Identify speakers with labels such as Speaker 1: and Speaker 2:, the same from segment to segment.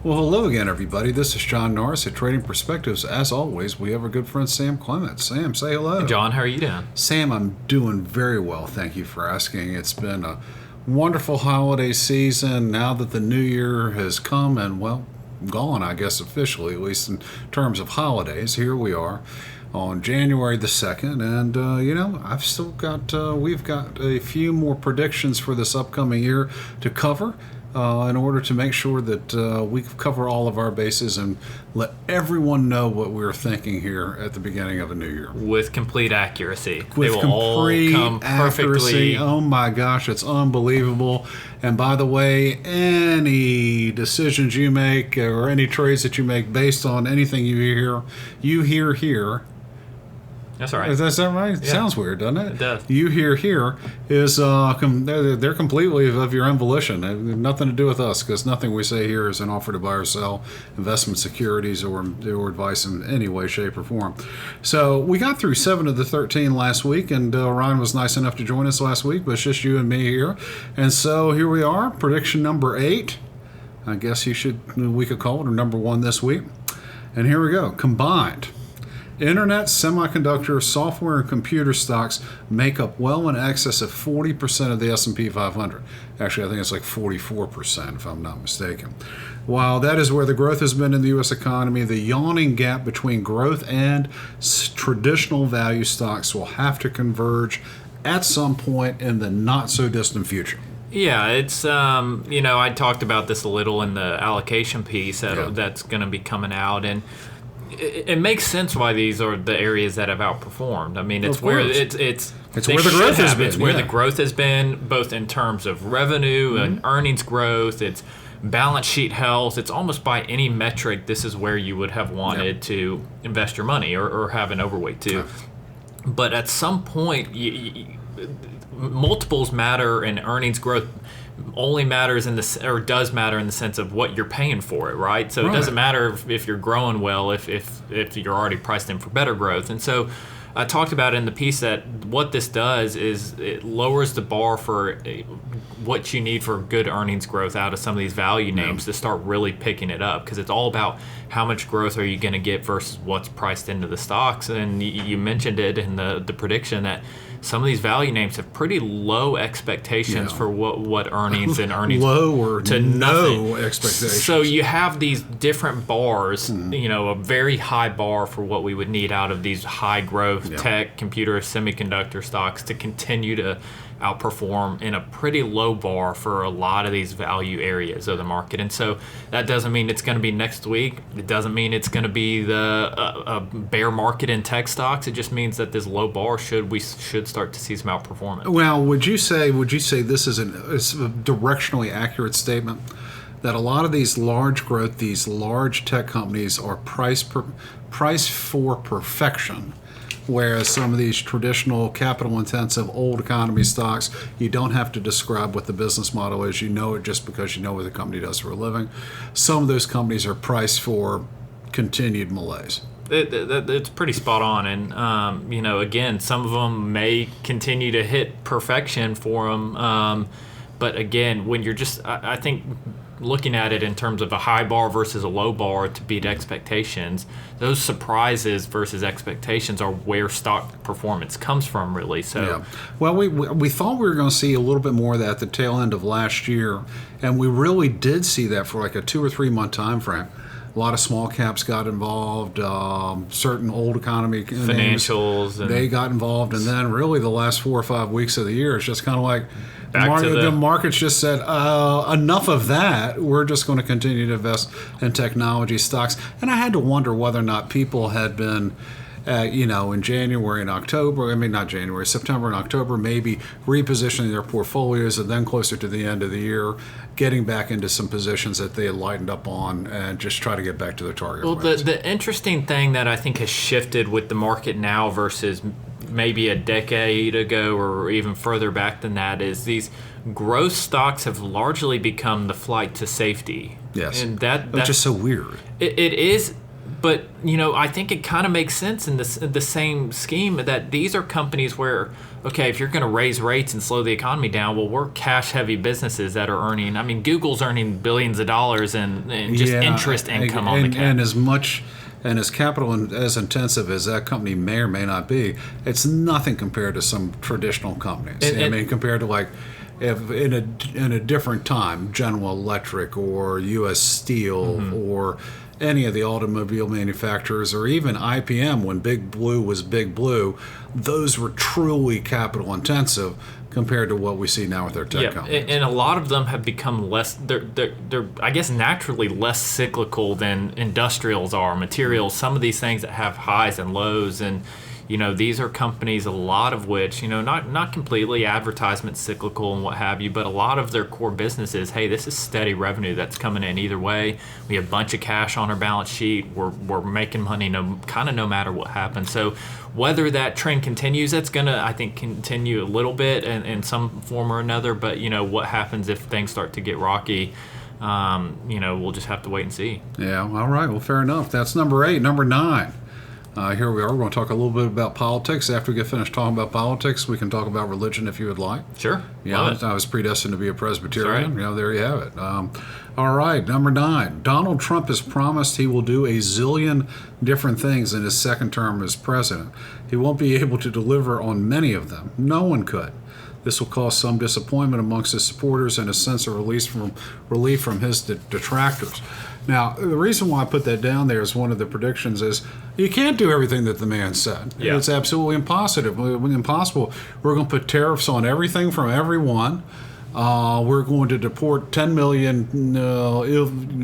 Speaker 1: Well, hello again, everybody. This is John Norris at Trading Perspectives. As always, we have our good friend Sam Clement. Sam, say hello.
Speaker 2: Hey John, how are you doing?
Speaker 1: Sam, I'm doing very well. Thank you for asking. It's been a wonderful holiday season. Now that the new year has come and, well, gone, I guess, officially, at least in terms of holidays, here we are on January the 2nd. And, I've still got, we've got a few more predictions for this upcoming year to cover. In order to make sure that we cover all of our bases and let everyone know what we're thinking here at the beginning of a new year.
Speaker 2: With complete accuracy.
Speaker 1: With
Speaker 2: they will
Speaker 1: complete
Speaker 2: all come
Speaker 1: accuracy.
Speaker 2: perfectly.
Speaker 1: Oh my gosh, it's unbelievable. And by the way, any decisions you make or any trades that you make based on anything you hear here.
Speaker 2: That's all right.
Speaker 1: Is that right? It
Speaker 2: Yeah.
Speaker 1: sounds weird, doesn't it?
Speaker 2: It does.
Speaker 1: You here is they're completely of your own volition. They have nothing to do with us because nothing we say here is an offer to buy or sell investment securities or advice in any way, shape, or form. So we got through 7 of the 13 last week, and Ryan was nice enough to join us last week, but it's just you and me here. And so here we are, prediction number 8. I guess we could call it, or number 1 this week. And here we go. Combined, Internet, semiconductor, software, and computer stocks make up well in excess of 40% of the S&P 500. Actually, I think it's like 44%, if I'm not mistaken. While that is where the growth has been in the U.S. economy, the yawning gap between growth and traditional value stocks will have to converge at some point in the not-so-distant future.
Speaker 2: Yeah, it's, I talked about this a little in the allocation piece that's going to be coming out, and it makes sense why these are the areas that have outperformed. I mean, it's where it's
Speaker 1: where the growth has been.
Speaker 2: It's where the growth has been, both in terms of revenue and earnings growth. It's balance sheet health. It's almost by any metric, this is where you would have wanted to invest your money or have an overweight to. But at some point, multiples matter, and earnings growth only matters does matter in the sense of what you're paying for it, right? So it doesn't matter if you're growing well if you're already priced in for better growth. And so I talked about in the piece that what this does is it lowers the bar for what you need for good earnings growth out of some of these value names to start really picking it up, because it's all about how much growth are you going to get versus what's priced into the stocks. And you mentioned it in the prediction that some of these value names have pretty low expectations for what earnings and earnings
Speaker 1: low or
Speaker 2: to
Speaker 1: no
Speaker 2: nothing.
Speaker 1: expectations.
Speaker 2: So you have these different bars, a very high bar for what we would need out of these high growth tech, computer, semiconductor stocks to continue to outperform, in a pretty low bar for a lot of these value areas of the market. And so that doesn't mean it's going to be next week. It doesn't mean it's going to be a bear market in tech stocks. It just means that this low bar we should start to see some outperformance.
Speaker 1: Well, would you say this is a directionally accurate statement that a lot of these large growth, these large tech companies are priced for perfection? Whereas some of these traditional capital-intensive old economy stocks, you don't have to describe what the business model is. You know it just because you know what the company does for a living. Some of those companies are priced for continued malaise.
Speaker 2: It's pretty spot on. And, again, some of them may continue to hit perfection for them. But, again, when you're I think looking at it in terms of a high bar versus a low bar to beat expectations, those surprises versus expectations are where stock performance comes from, really. So,
Speaker 1: well, we thought we were going to see a little bit more of that at the tail end of last year, and we really did see that for like a 2 or 3 month time frame. A lot of small caps got involved, certain old economy
Speaker 2: financials,
Speaker 1: names, they got involved, and then really the last 4 or 5 weeks of the year, it's just kind of like the markets just said, enough of that. We're just going to continue to invest in technology stocks. And I had to wonder whether or not people had been, in January and October, September and October, maybe repositioning their portfolios, and then closer to the end of the year, getting back into some positions that they had lightened up on and just try to get back to their target.
Speaker 2: Well, the interesting thing that I think has shifted with the market now versus maybe a decade ago or even further back than that is these growth stocks have largely become the flight to safety.
Speaker 1: Yes.
Speaker 2: And that's
Speaker 1: just so weird.
Speaker 2: It is But, I think it kind of makes sense in the same scheme that these are companies where, okay, if you're going to raise rates and slow the economy down, well, we're cash-heavy businesses that are earning. I mean, Google's earning billions of dollars in just interest income on the cash.
Speaker 1: And as much and as capital and as intensive as that company may or may not be, it's nothing compared to some traditional companies. Compared to like if in a different time, General Electric or U.S. Steel or any of the automobile manufacturers, or even IPM when Big Blue was Big Blue, those were truly capital intensive compared to what we see now with their tech companies.
Speaker 2: And a lot of them have become less, they're I guess naturally less cyclical than industrials are, materials, some of these things that have highs and lows. And these are companies, a lot of which, not completely advertisement cyclical and what have you, but a lot of their core business is, hey, this is steady revenue that's coming in either way. We have a bunch of cash on our balance sheet. We're making money no matter what happens. So whether that trend continues, that's going to, I think, continue a little bit in some form or another. But, what happens if things start to get rocky? We'll just have to wait and see.
Speaker 1: Yeah, all right. Well, fair enough. That's number 8. Number 9. Here we are. We're going to talk a little bit about politics. After we get finished talking about politics, we can talk about religion if you would like.
Speaker 2: Sure.
Speaker 1: Yeah, I was predestined to be a Presbyterian.
Speaker 2: Right.
Speaker 1: There you have it. All right, number 9. Donald Trump has promised he will do a zillion different things in his second term as president. He won't be able to deliver on many of them. No one could. This will cause some disappointment amongst his supporters and a sense of relief from his detractors. Now, the reason why I put that down there as one of the predictions is you can't do everything that the man said.
Speaker 2: Yeah.
Speaker 1: It's absolutely impossible. We're going to put tariffs on everything from everyone. We're going to deport 10 million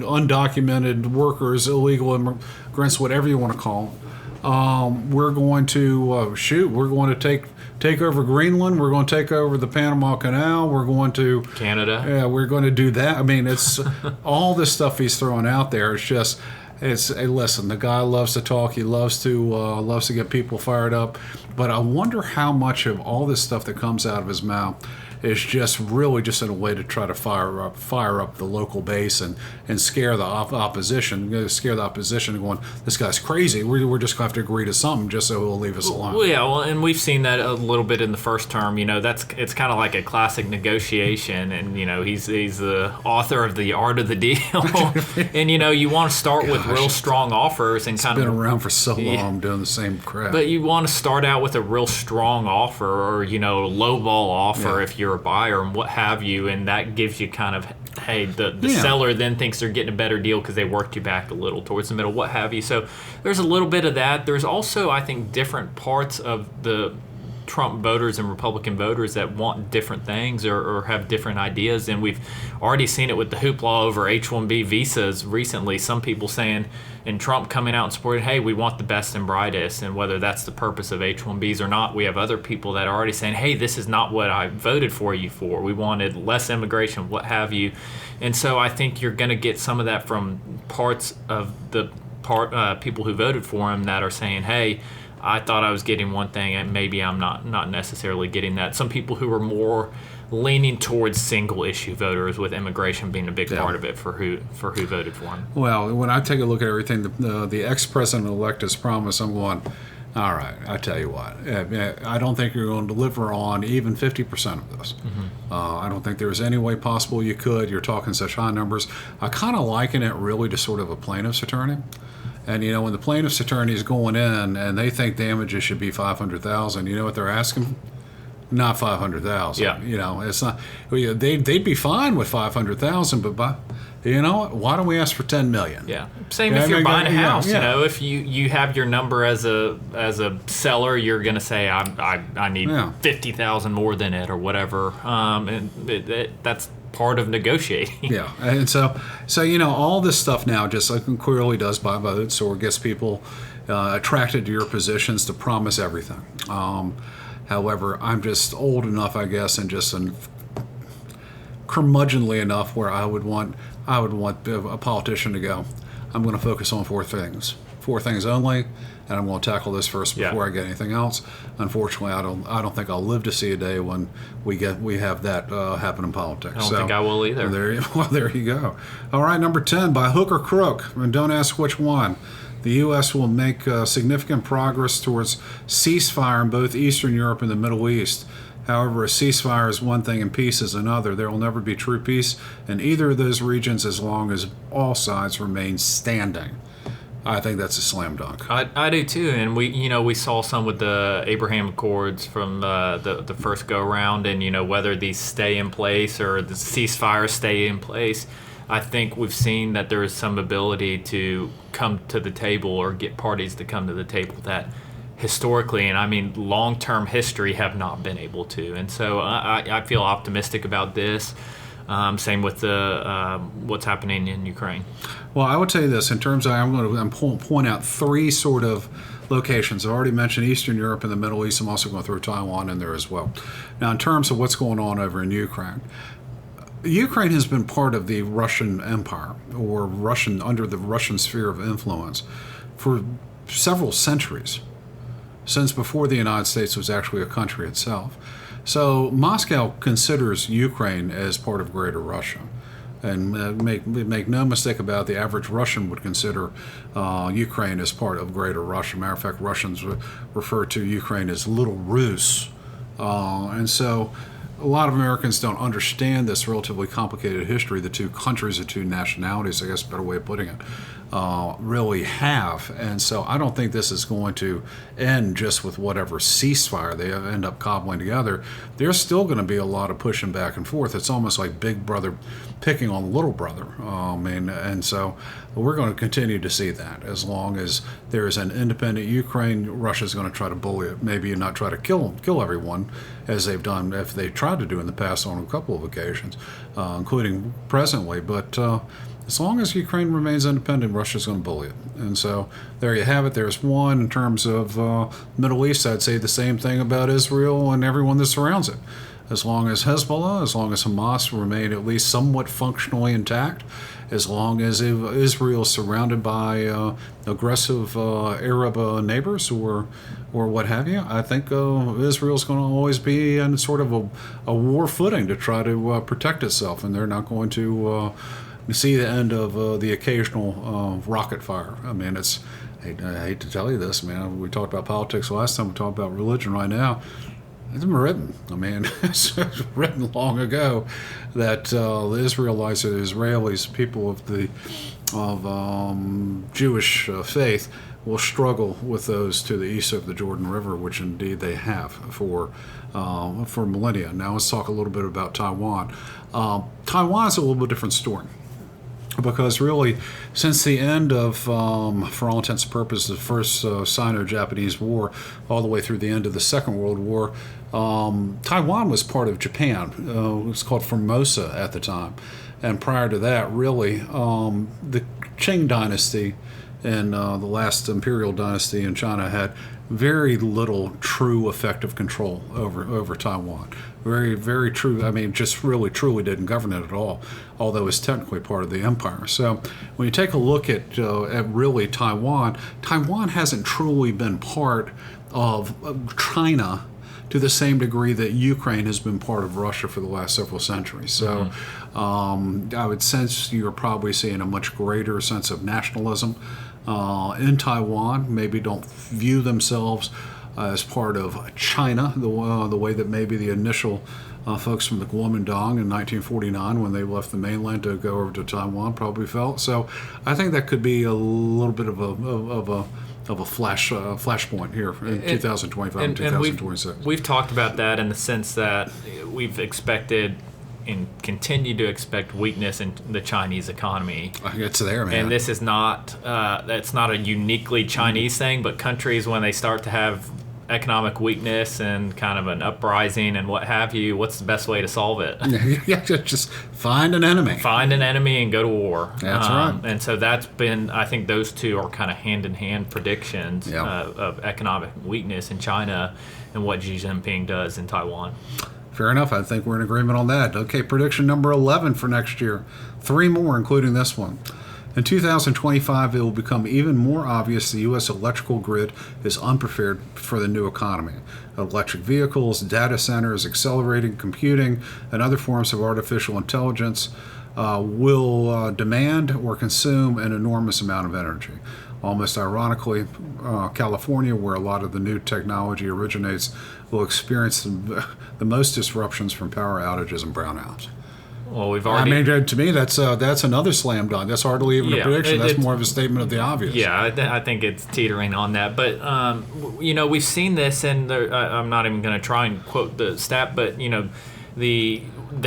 Speaker 1: undocumented workers, illegal immigrants, whatever you want to call them. We're going to we're going to take over Greenland. We're going to take over the Panama Canal. We're going to
Speaker 2: Canada.
Speaker 1: Yeah, we're going to do that. I mean, it's all this stuff he's throwing out there. Hey, listen, the guy loves to talk. He loves to get people fired up. But I wonder how much of all this stuff that comes out of his mouth is just really just in a way to try to fire up the local base and scare the opposition. Scare the opposition going, this guy's crazy. We're just going to have to agree to something just so he'll leave us alone.
Speaker 2: Well, yeah, and we've seen that a little bit in the first term. It's kind of like a classic negotiation, and he's the author of The Art of the Deal. And you want to start with real strong offers and kind of
Speaker 1: been around for so long doing the same crap.
Speaker 2: But you want to start out with a real strong offer, or low ball offer if you're a buyer and what have you, and that gives you kind of, hey, the seller then thinks they're getting a better deal because they worked you back a little towards the middle, what have you. So there's a little bit of that. There's also, I think, different parts of the Trump voters and Republican voters that want different things or have different ideas, and we've already seen it with the hoopla over H-1B visas recently. Some people saying, and Trump coming out and supporting, hey, we want the best and brightest, and whether that's the purpose of H-1Bs or not, we have other people that are already saying, hey, this is not what I voted for you for. We wanted less immigration, what have you. And so I think you're going to get some of that from parts of the people who voted for him that are saying, hey, I thought I was getting one thing and maybe I'm not necessarily getting that. Some people who are more leaning towards single issue voters, with immigration being a big part of it for who voted for him.
Speaker 1: Well, when I take a look at everything the ex-president-elect has promised, I'm going, all right, I tell you what, I don't think you're going to deliver on even 50% of this. Mm-hmm. I don't think there's any way possible you could. You're talking such high numbers. I kind of liken it really to sort of a plaintiff's attorney. And when the plaintiff's attorney is going in and they think damages should be $500,000, you know what they're asking? Not $500,000.
Speaker 2: Yeah.
Speaker 1: It's not. They'd be fine with $500,000, but why don't we ask for $10 million?
Speaker 2: Yeah. Same if you're buying a house. If you have your number as a seller, you're going to say I need $50,000 more than it or whatever. And that's part of negotiating.
Speaker 1: Yeah, and so all this stuff now just clearly does buy votes or gets people attracted to your positions to promise everything. However, I'm just old enough, I guess, and just curmudgeonly enough where I would want a politician to go, I'm going to focus on four things only, and I'm going to tackle this first before I get anything else. Unfortunately, I don't think I'll live to see a day when we have that happen in politics.
Speaker 2: I don't think I will either.
Speaker 1: There you go. All right, number 10, by hook or crook, and don't ask which one. The U.S. will make significant progress towards ceasefire in both Eastern Europe and the Middle East. However, a ceasefire is one thing and peace is another. There will never be true peace in either of those regions as long as all sides remain standing. I think that's a slam dunk.
Speaker 2: I do too, and we saw some with the Abraham Accords from the first go round, and whether these stay in place or the ceasefire stay in place. I think we've seen that there is some ability to come to the table or get parties to come to the table that historically, and I mean long-term history, have not been able to. And so I feel optimistic about this. Same with the what's happening in Ukraine.
Speaker 1: Well, I would tell you this in terms of I'm going to point out three sort of locations. I've already mentioned Eastern Europe and the Middle East. I'm also going to throw Taiwan in there as well. Now, in terms of what's going on over in Ukraine has been part of the Russian Empire or under the Russian sphere of influence for several centuries, since before the United States was actually a country itself. So Moscow considers Ukraine as part of Greater Russia. And make no mistake about it, the average Russian would consider Ukraine as part of Greater Russia. Matter of fact, Russians refer to Ukraine as Little Rus. And so a lot of Americans don't understand this relatively complicated history the two countries, the two nationalities, I guess a better way of putting it, really have. And so I don't think this is going to end just with whatever ceasefire they end up cobbling together. There's still going to be a lot of pushing back and forth. It's almost like big brother picking on little brother. And so we're going to continue to see that as long as there is an independent Ukraine. Russia's going to try to bully it, maybe not try to kill everyone as they've done, if they tried to do in the past on a couple of occasions, including presently. But as long as Ukraine remains independent, Russia's going to bully it. And so there you have it. There's one. In terms of Middle East, I'd say the same thing about Israel and everyone that surrounds it. As long as Hezbollah, as long as Hamas remain at least somewhat functionally intact, as long as Israel is surrounded by aggressive Arab neighbors or what have you, I think Israel's going to always be in sort of a war footing to try to protect itself, and they're not going to see the end of the occasional rocket fire. I mean, I hate to tell you this, man. We talked about politics last time. We talked about religion right now. It's been written. I mean, it's written long ago that the Israelites or the Israelis, people of Jewish faith, will struggle with those to the east of the Jordan River, which indeed they have for millennia. Now let's talk a little bit about Taiwan. Taiwan is a little bit different story. Because really, since the end of, for all intents and purposes, the first Sino-Japanese War, all the way through the end of the Second World War, Taiwan was part of Japan. It was called Formosa at the time. And prior to that, really, the Qing dynasty and the last imperial dynasty in China had very little true effective control over Taiwan. Very, very true. I mean, just really, truly didn't govern it at all, although it's technically part of the empire. So when you take a look at really Taiwan hasn't truly been part of China to the same degree that Ukraine has been part of Russia for the last several centuries. So I would sense you're probably seeing a much greater sense of nationalism in Taiwan. Maybe don't view themselves as part of China the way that maybe the initial folks from the Kuomintang in 1949, when they left the mainland to go over to Taiwan, probably felt. So I think that could be a little bit of a flashpoint here in 2025 and 2026.
Speaker 2: We've talked about that in the sense that we've expected and continue to expect weakness in the Chinese economy.
Speaker 1: It's there, man.
Speaker 2: And this is not that's not a uniquely Chinese thing, but countries, when they start to have economic weakness and kind of an uprising and what have you, what's the best way to solve it?
Speaker 1: Yeah, just find an enemy.
Speaker 2: Find an enemy and go to war.
Speaker 1: That's right.
Speaker 2: And so that's been, I think those two are kind of hand-in-hand predictions of economic weakness in China and what Xi Jinping does in Taiwan.
Speaker 1: Fair enough. I think we're in agreement on that. Okay, prediction number 11 for next year. 3 more, including this one. In 2025, it will become even more obvious the U.S. electrical grid is unprepared for the new economy. Electric vehicles, data centers, accelerating computing, and other forms of artificial intelligence will demand or consume an enormous amount of energy. Almost ironically, California, where a lot of the new technology originates, will experience the most disruptions from power outages and brownouts.
Speaker 2: Well, we've already.
Speaker 1: I mean, to me, that's another slam dunk. That's hardly even a prediction. That's more of a statement of the obvious.
Speaker 2: Yeah, I think it's teetering on that. But we've seen this, and I'm not even going to try and quote the stat, but the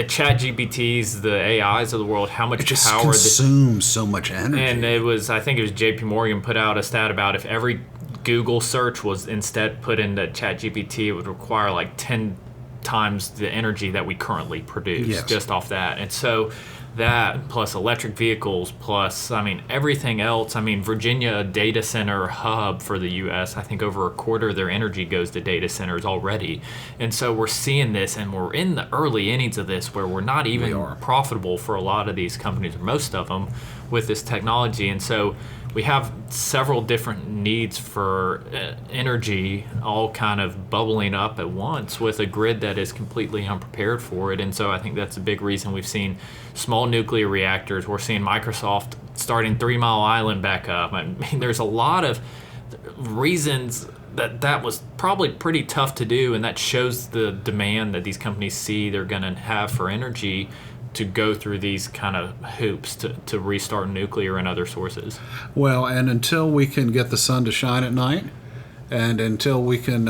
Speaker 2: Chat GPTs, the AIs of the world, how much
Speaker 1: it just
Speaker 2: power
Speaker 1: consumes so much energy.
Speaker 2: And I think it was J.P. Morgan put out a stat about if every Google search was instead put into Chat GPT, it would require like 10 times the energy that we currently produce just off that. And so that plus electric vehicles plus everything else. Virginia, a data center hub for the U.S., I think over a quarter of their energy goes to data centers already. And so we're seeing this, and we're in the early innings of this where we're not even profitable for a lot of these companies, or most of them, with this technology. And so we have several different needs for energy all kind of bubbling up at once with a grid that is completely unprepared for it. And so I think that's a big reason we've seen small nuclear reactors. We're seeing Microsoft starting 3 Mile Island back up. There's a lot of reasons that was probably pretty tough to do, and that shows the demand that these companies see they're going to have for energy to go through these kind of hoops to restart nuclear and other sources.
Speaker 1: Well, and until we can get the sun to shine at night, and until we can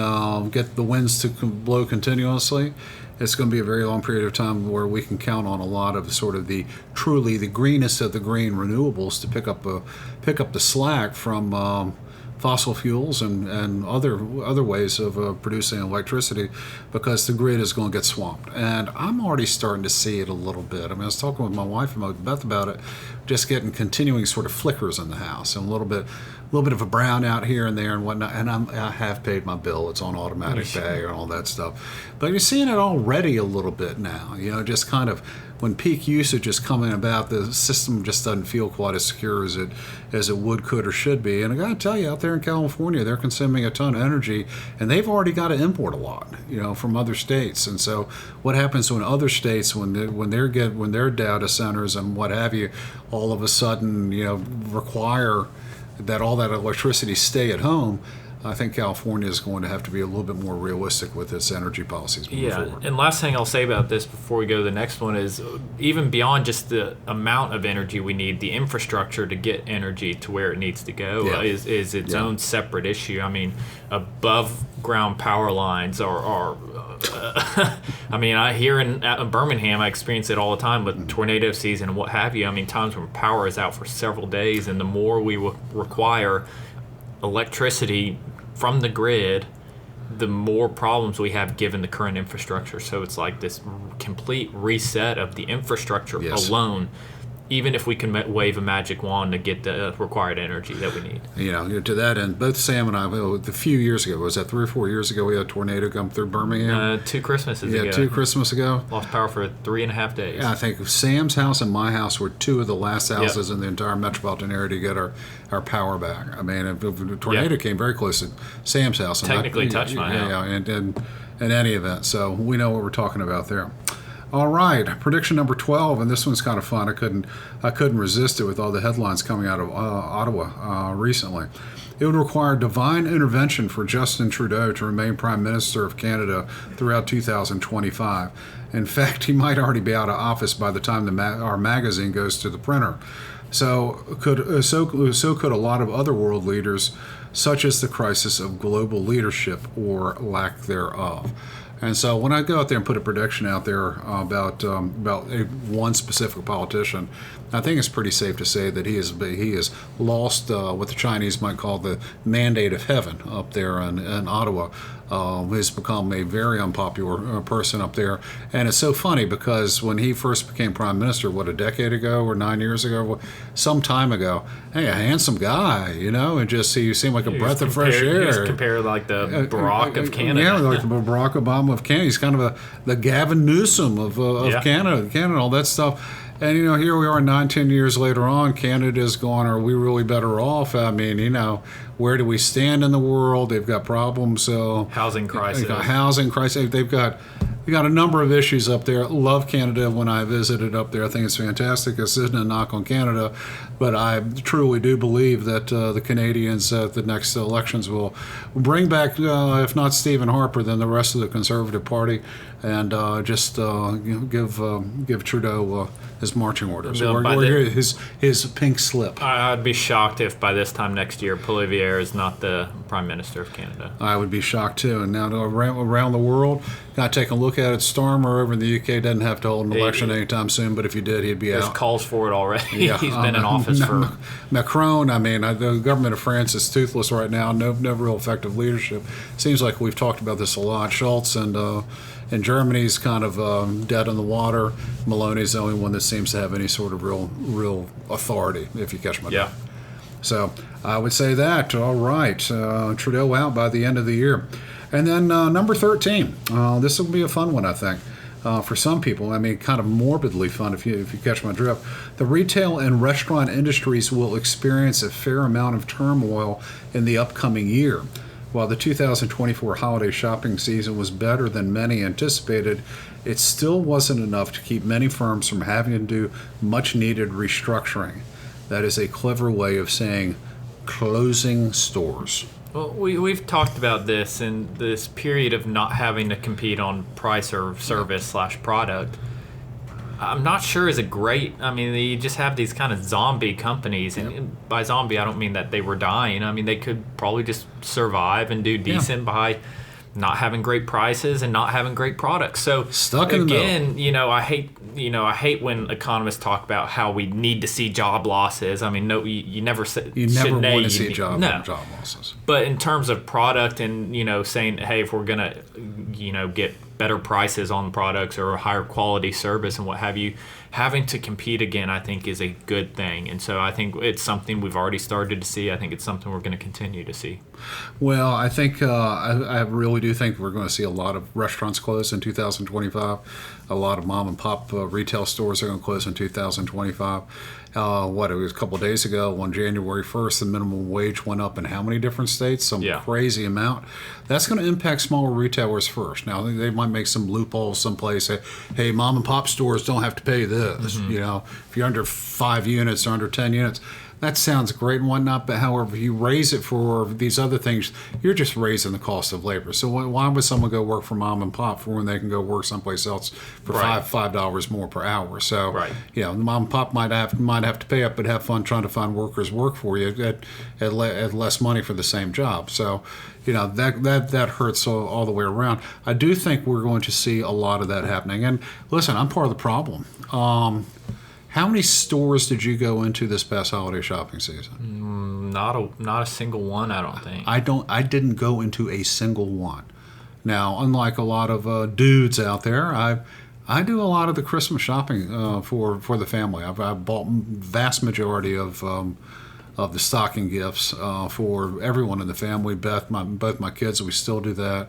Speaker 1: get the winds to blow continuously, it's going to be a very long period of time where we can count on a lot of sort of the greenest of the green renewables to pick up the slack from fossil fuels and other ways of producing electricity, because the grid is going to get swamped. And I'm already starting to see it a little bit. I was talking with my wife and Beth about it, just getting continuing sort of flickers in the house and a little bit of a brownout here and there and whatnot. And I have paid my bill. It's on automatic pay and all that stuff. But you're seeing it already a little bit now, just kind of when peak usage is coming about, the system just doesn't feel quite as secure as it would, could, or should be. And I got to tell you, out there in California, they're consuming a ton of energy, and they've already got to import a lot, from other states. And so, what happens when other states, when their data centers and what have you, all of a sudden, require that all that electricity stay at home? I think California is going to have to be a little bit more realistic with its energy policies moving forward.
Speaker 2: And last thing I'll say about this before we go to the next one is even beyond just the amount of energy we need, the infrastructure to get energy to where it needs to go is its own separate issue. Above ground power lines are I here in Birmingham, I experience it all the time with tornado season and what have you. Times when power is out for several days, and the more we require electricity from the grid, the more problems we have given the current infrastructure. So it's like this complete reset of the infrastructure alone, even if we can wave a magic wand to get the required energy that we need.
Speaker 1: To that end, both Sam and I, a few years ago, was that 3 or 4 years ago, we had a tornado come through Birmingham?
Speaker 2: 2 Christmases ago.
Speaker 1: 2 Christmas ago.
Speaker 2: Lost power for 3.5 days.
Speaker 1: Yeah, I think Sam's house and my house were 2 of the last houses in the entire metropolitan area to get our power back. The tornado came very close to Sam's house. And
Speaker 2: technically touched my house.
Speaker 1: Yeah, and in any event, so we know what we're talking about there. All right, prediction number 12, and this one's kind of fun. I couldn't resist it with all the headlines coming out of Ottawa recently. It would require divine intervention for Justin Trudeau to remain Prime Minister of Canada throughout 2025. In fact, he might already be out of office by the time our magazine goes to the printer. So could a lot of other world leaders, such as the crisis of global leadership or lack thereof. And so when I go out there and put a prediction out there about one specific politician, I think it's pretty safe to say that he has lost what the Chinese might call the mandate of heaven up there in Ottawa. He's become a very unpopular person up there. And it's so funny because when he first became Prime Minister, a decade ago or 9 years ago, some time ago, hey, a handsome guy, and just he seemed like a breath of fresh air.
Speaker 2: He's compared like the Barack of Canada.
Speaker 1: Yeah, like the Barack Obama of Canada. He's kind of the Gavin Newsom of Canada and all that stuff. And, here we are 9, 10 years later on, Canada's going, are we really better off? I mean, where do we stand in the world? They've got problems.
Speaker 2: Housing crisis.
Speaker 1: They've got housing crisis. They've got a number of issues up there. Love Canada when I visited up there. I think it's fantastic. This isn't a knock on Canada, but I truly do believe that the Canadians at the next elections will bring back, if not Stephen Harper, then the rest of the Conservative Party, and just give Trudeau his marching orders, or his pink slip.
Speaker 2: I'd be shocked if by this time next year, Poilievre is not the Prime Minister of Canada.
Speaker 1: I would be shocked too. And now around the world, got to take a look at it. Starmer over in the UK doesn't have to hold an election anytime soon, but if he did, he'd be out.
Speaker 2: There's calls for it already. Yeah, he's been in office for...
Speaker 1: Macron, the government of France is toothless right now. No real effective leadership. Seems like we've talked about this a lot. Schultz and Germany's kind of dead in the water. Maloney's the only one that seems to have any sort of real authority, if you catch my drift.
Speaker 2: Yeah.
Speaker 1: So I would say that. All right. Trudeau out by the end of the year. And then number 13. This will be a fun one, I think, for some people. I mean, kind of morbidly fun if you catch my drift. The retail and restaurant industries will experience a fair amount of turmoil in the upcoming year. While the 2024 holiday shopping season was better than many anticipated, it still wasn't enough to keep many firms from having to do much-needed restructuring. That is a clever way of saying closing stores.
Speaker 2: Well, we've talked about this in this period of not having to compete on price or service/product. I'm not sure is a great. I mean, you just have these kind of zombie companies, and by zombie, I don't mean that they were dying. I mean, they could probably just survive and do decent by not having great prices and not having great products. So
Speaker 1: stuck in
Speaker 2: again, I hate when economists talk about how we need to see job losses. I mean, no, you never want
Speaker 1: to see job losses.
Speaker 2: But in terms of product and saying, hey, if we're gonna get better prices on products or a higher quality service and what have you, having to compete again, I think, is a good thing. And so I think it's something we've already started to see. I think it's something we're going to continue to see.
Speaker 1: Well, I think I really do think we're going to see a lot of restaurants close in 2025. A lot of mom and pop retail stores are going to close in 2025. It was a couple of days ago on January 1st, the minimum wage went up in how many different states? Some crazy amount. That's going to impact smaller retailers first. Now, they might make some loopholes someplace. Hey, mom and pop stores don't have to pay this. Mm-hmm. If you're under 5 units or under 10 units, that sounds great and whatnot, but however, if you raise it for these other things, you're just raising the cost of labor. So why would someone go work for mom and pop for when they can go work someplace else for $5 more per hour? So the mom and pop might have to pay up, but have fun trying to find workers work for you at less money for the same job. So that hurts all the way around. I do think we're going to see a lot of that happening. And listen, I'm part of the problem. How many stores did you go into this past holiday shopping season?
Speaker 2: Not a single one, I don't think.
Speaker 1: I didn't go into a single one. Now, unlike a lot of dudes out there, I do a lot of the Christmas shopping for the family. I've bought vast majority of the stocking gifts for everyone in the family. Both my kids, we still do that.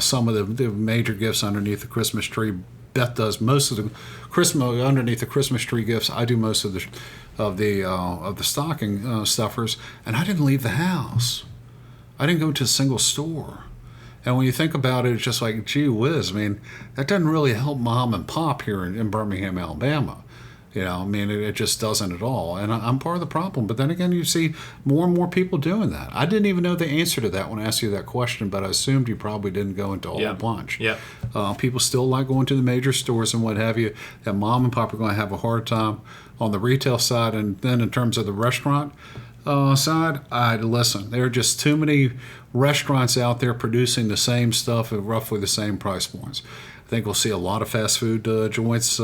Speaker 1: Some of the major gifts underneath the Christmas tree. Beth does most of the Christmas underneath the Christmas tree gifts. I do most of the stocking stuffers, and I didn't leave the house. I didn't go to a single store. And when you think about it, it's just like, gee whiz. I mean, that doesn't really help mom and pop here in Birmingham, Alabama. It just doesn't at all. And I'm part of the problem. But then again, you see more and more people doing that. I didn't even know the answer to that when I asked you that question, but I assumed you probably didn't go into all bunch.
Speaker 2: Yeah.
Speaker 1: People still like going to the major stores and what have you. That mom and pop are going to have a hard time on the retail side. And then in terms of the restaurant side, listen, there are just too many restaurants out there producing the same stuff at roughly the same price points. I think we'll see a lot of fast food joints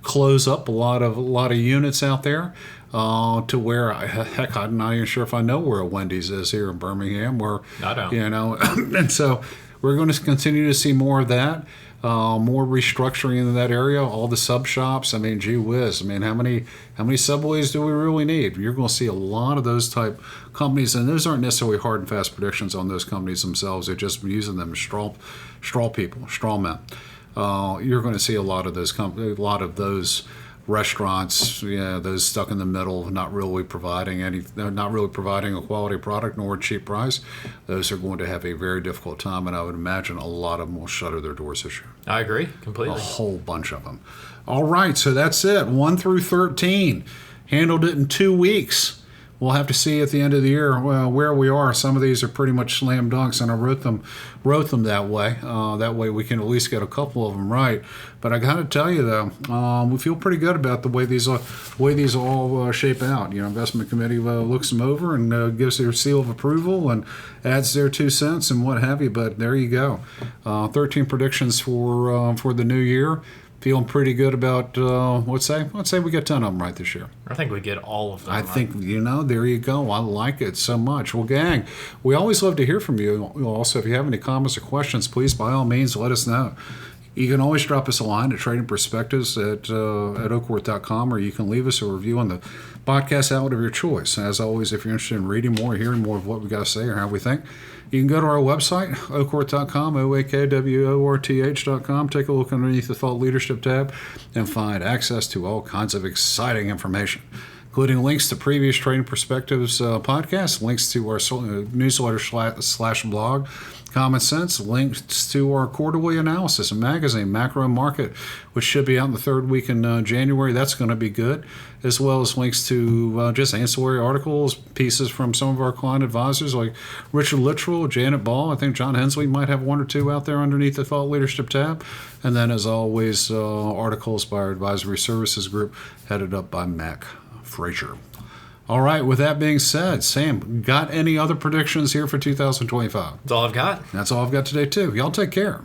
Speaker 1: close up, a lot of units out there, to where heck, I'm not even sure if I know where a Wendy's is here in Birmingham. Where
Speaker 2: I don't.
Speaker 1: And so we're going to continue to see more of that, more restructuring in that area. All the sub shops. I mean, gee whiz. I mean, how many subways do we really need? You're going to see a lot of those type companies, and those aren't necessarily hard and fast predictions on those companies themselves. They're just using them as straw people, straw men. You're going to see a lot of those restaurants, those stuck in the middle, not really providing a quality product nor a cheap price, those are going to have a very difficult time, and I would imagine a lot of them will shutter their doors this year.
Speaker 2: I agree completely.
Speaker 1: A whole bunch of them. All right, so that's it. 1 through 13. Handled it in 2 weeks. We'll have to see at the end of the year where we are. Some of these are pretty much slam dunks, and I wrote them that way. That way we can at least get a couple of them right. But I got to tell you though, we feel pretty good about the way these all shape out. Investment committee looks them over and gives their seal of approval and adds their 2 cents and what have you. But there you go. 13 predictions for the new year. Feeling pretty good about, let's say we get 10 of them right this year.
Speaker 2: I think we get all of them.
Speaker 1: I think, there you go. I like it so much. Well, gang, we always love to hear from you. Also, if you have any comments or questions, please, by all means, let us know. You can always drop us a line at Trading Perspectives at oakworth.com, or you can leave us a review on the podcast outlet of your choice. As always, if you're interested in reading more, hearing more of what we got to say or how we think, you can go to our website, oakworth.com, oakworth.com. Take a look underneath the Thought Leadership tab and find access to all kinds of exciting information, including links to previous Trading Perspectives podcasts, links to our newsletter / blog, Common Sense, links to our quarterly analysis and magazine, Macro Market, which should be out in the third week in January. That's going to be good, as well as links to just ancillary articles, pieces from some of our client advisors like Richard Littrell, Janet Ball. I think John Hensley might have 1 or 2 out there underneath the Thought Leadership tab. And then, as always, articles by our advisory services group headed up by Mac Frazier. All right, with that being said, Sam, got any other predictions here for 2025?
Speaker 2: That's all I've got.
Speaker 1: That's all I've got today, too. Y'all take care.